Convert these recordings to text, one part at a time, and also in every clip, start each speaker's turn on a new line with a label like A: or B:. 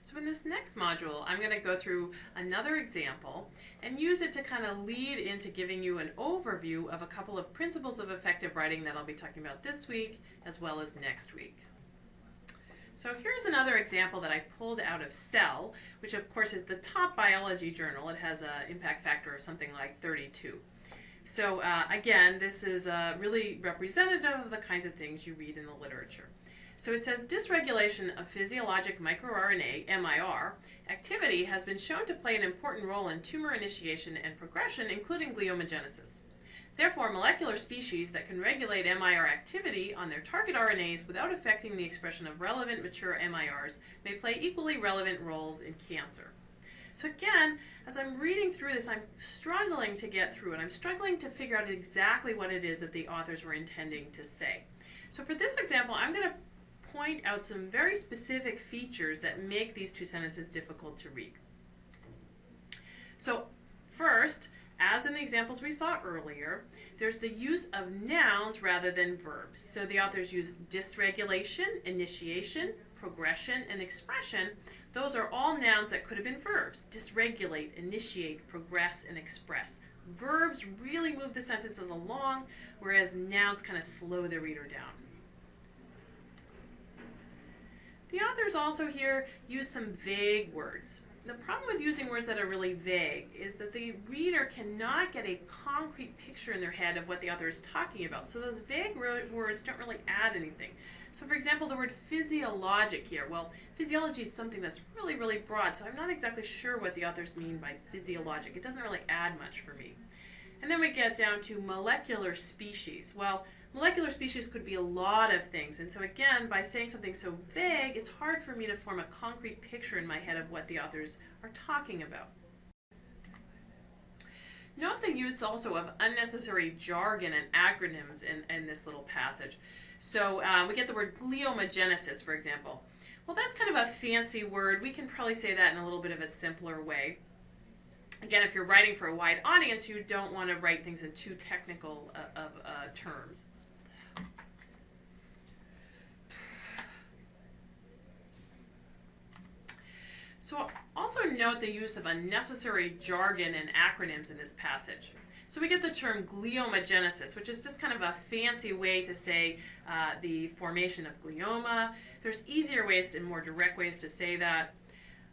A: So in this next module, I'm going to go through another example and use it to kind of lead into giving you an overview of a couple of principles of effective writing that I'll be talking about this week as well as next week. So here's another example that I pulled out of Cell, which of course is the top biology journal. It has an impact factor of something like 32. So again, this is really representative of the kinds of things you read in the literature. So it says dysregulation of physiologic microRNA, MIR, activity has been shown to play an important role in tumor initiation and progression, including gliomagenesis. Therefore, molecular species that can regulate MIR activity on their target RNAs without affecting the expression of relevant mature MIRs may play equally relevant roles in cancer. So again, as I'm reading through this, I'm struggling to get through it. I'm struggling to figure out exactly what it is that the authors were intending to say. So for this example, I'm going to point out some very specific features that make these two sentences difficult to read. So first, as in the examples we saw earlier, there's the use of nouns rather than verbs. So the authors use dysregulation, initiation, progression, and expression. Those are all nouns that could have been verbs. Dysregulate, initiate, progress, and express. Verbs really move the sentences along, whereas nouns kind of slow the reader down. The authors also here use some vague words. The problem with using words that are really vague is that the reader cannot get a concrete picture in their head of what the author is talking about. So those vague words don't really add anything. So for example, the word physiologic here. Well, physiology is something that's really, really broad, so I'm not exactly sure what the authors mean by physiologic. It doesn't really add much for me. And then we get down to molecular species. Well, molecular species could be a lot of things, and so again, by saying something so vague, it's hard for me to form a concrete picture in my head of what the authors are talking about. Note the use also of unnecessary jargon and acronyms in this little passage. So we get the word gliomagenesis, for example. Well, that's kind of a fancy word. We can probably say that in a little bit of a simpler way. Again, if you're writing for a wide audience, you don't want to write things in too technical terms. So also note the use of unnecessary jargon and acronyms in this passage. So we get the term gliomagenesis, which is just kind of a fancy way to say the formation of glioma. There's easier ways and more direct ways to say that.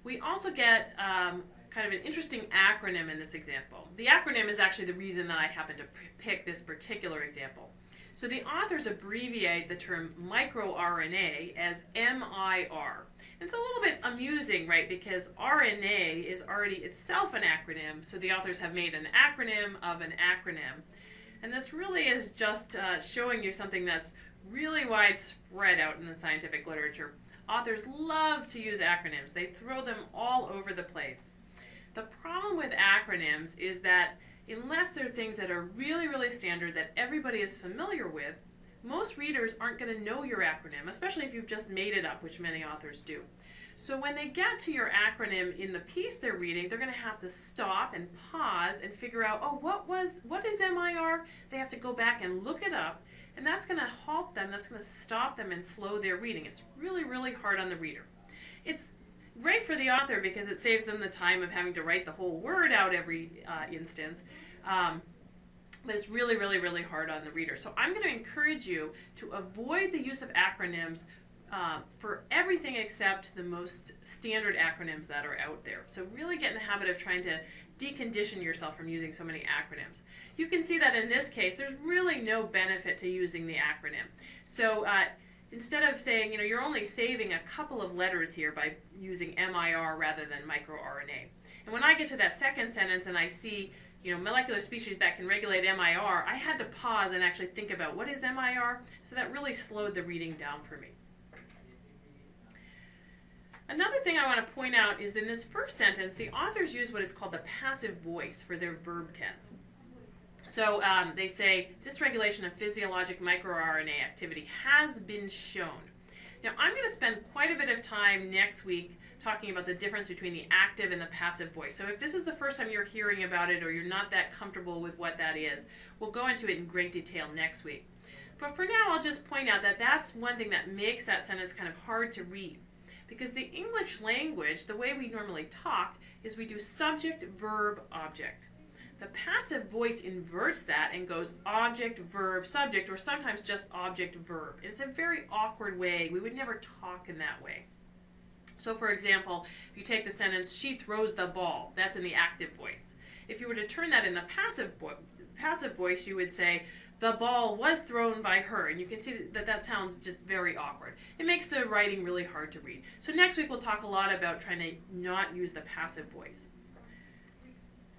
A: We also get kind of an interesting acronym in this example. The acronym is actually the reason that I happen to pick this particular example. So the authors abbreviate the term microRNA as MIR. And it's a little bit amusing, right, because RNA is already itself an acronym, so the authors have made an acronym of an acronym. And this really is just showing you something that's really widespread out in the scientific literature. Authors love to use acronyms. They throw them all over the place. The problem with acronyms is that unless they're things that are really, really standard that everybody is familiar with, most readers aren't going to know your acronym, especially if you've just made it up, which many authors do. So when they get to your acronym in the piece they're reading, they're going to have to stop and pause and figure out, oh, what is MIR? They have to go back and look it up, and that's going to halt them, that's going to stop them and slow their reading. It's really, really hard on the reader. It's great for the author because it saves them the time of having to write the whole word out every instance. But it's really, really, really hard on the reader. So I'm going to encourage you to avoid the use of acronyms for everything except the most standard acronyms that are out there. So really get in the habit of trying to decondition yourself from using so many acronyms. You can see that in this case, there's really no benefit to using the acronym. So instead of saying, you're only saving a couple of letters here by using MIR rather than microRNA. And when I get to that second sentence and I see, molecular species that can regulate MIR, I had to pause and actually think about what is MIR, so that really slowed the reading down for me. Another thing I want to point out is in this first sentence, the authors use what is called the passive voice for their verb tense. So they say, dysregulation of physiologic microRNA activity has been shown. Now, I'm going to spend quite a bit of time next week talking about the difference between the active and the passive voice. So if this is the first time you're hearing about it or you're not that comfortable with what that is, we'll go into it in great detail next week. But for now, I'll just point out that that's one thing that makes that sentence kind of hard to read. Because the English language, the way we normally talk, is we do subject, verb, object. The passive voice inverts that and goes object, verb, subject, or sometimes just object, verb. It's a very awkward way. We would never talk in that way. So for example, if you take the sentence, she throws the ball, that's in the active voice. If you were to turn that in the passive voice, you would say, the ball was thrown by her. And you can see that sounds just very awkward. It makes the writing really hard to read. So next week we'll talk a lot about trying to not use the passive voice.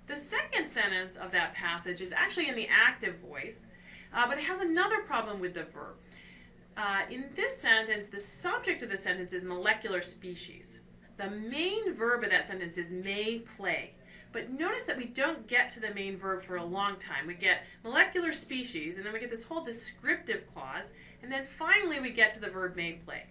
A: The second sentence of that passage is actually in the active voice, but it has another problem with the verb. In this sentence, the subject of the sentence is molecular species. The main verb of that sentence is may play. But notice that we don't get to the main verb for a long time. We get molecular species, and then we get this whole descriptive clause, and then finally we get to the verb may play.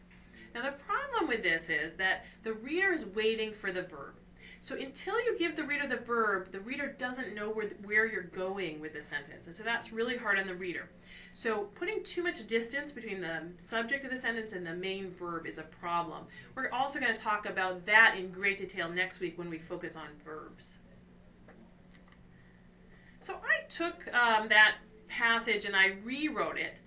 A: Now the problem with this is that the reader is waiting for the verb. So until you give the reader the verb, the reader doesn't know where you're going with the sentence. And so that's really hard on the reader. So putting too much distance between the subject of the sentence and the main verb is a problem. We're also going to talk about that in great detail next week when we focus on verbs. So I took that passage and I rewrote it,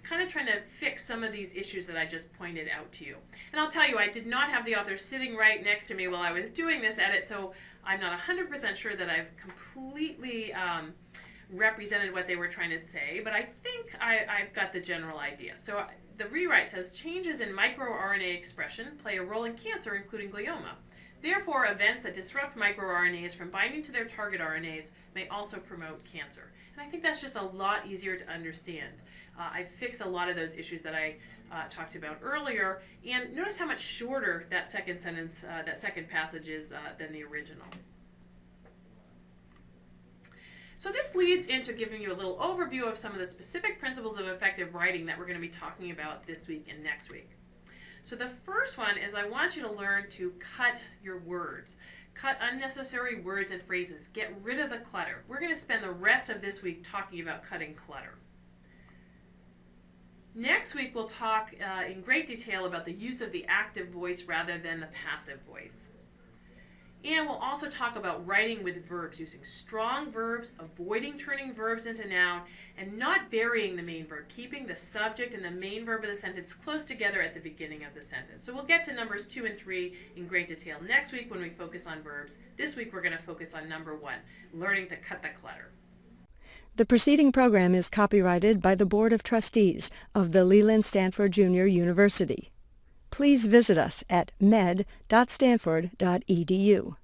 A: kind of trying to fix some of these issues that I just pointed out to you. And I'll tell you, I did not have the author sitting right next to me while I was doing this edit, so I'm not 100% sure that I've completely represented what they were trying to say, but I think I've got the general idea. So the rewrite says, changes in microRNA expression play a role in cancer, including glioma. Therefore, events that disrupt microRNAs from binding to their target RNAs may also promote cancer. And I think that's just a lot easier to understand. I fixed a lot of those issues that I talked about earlier, and notice how much shorter that second sentence, that second passage is than the original. So this leads into giving you a little overview of some of the specific principles of effective writing that we're going to be talking about this week and next week. So the first one is I want you to learn to cut your words. Cut unnecessary words and phrases. Get rid of the clutter. We're going to spend the rest of this week talking about cutting clutter. Next week we'll talk in great detail about the use of the active voice rather than the passive voice. And we'll also talk about writing with verbs, using strong verbs, avoiding turning verbs into noun, and not burying the main verb, keeping the subject and the main verb of the sentence close together at the beginning of the sentence. So we'll get to numbers 2 and 3 in great detail next week when we focus on verbs. This week we're going to focus on number 1, learning to cut the clutter.
B: The preceding program is copyrighted by the Board of Trustees of the Leland Stanford Junior University. Please visit us at med.stanford.edu.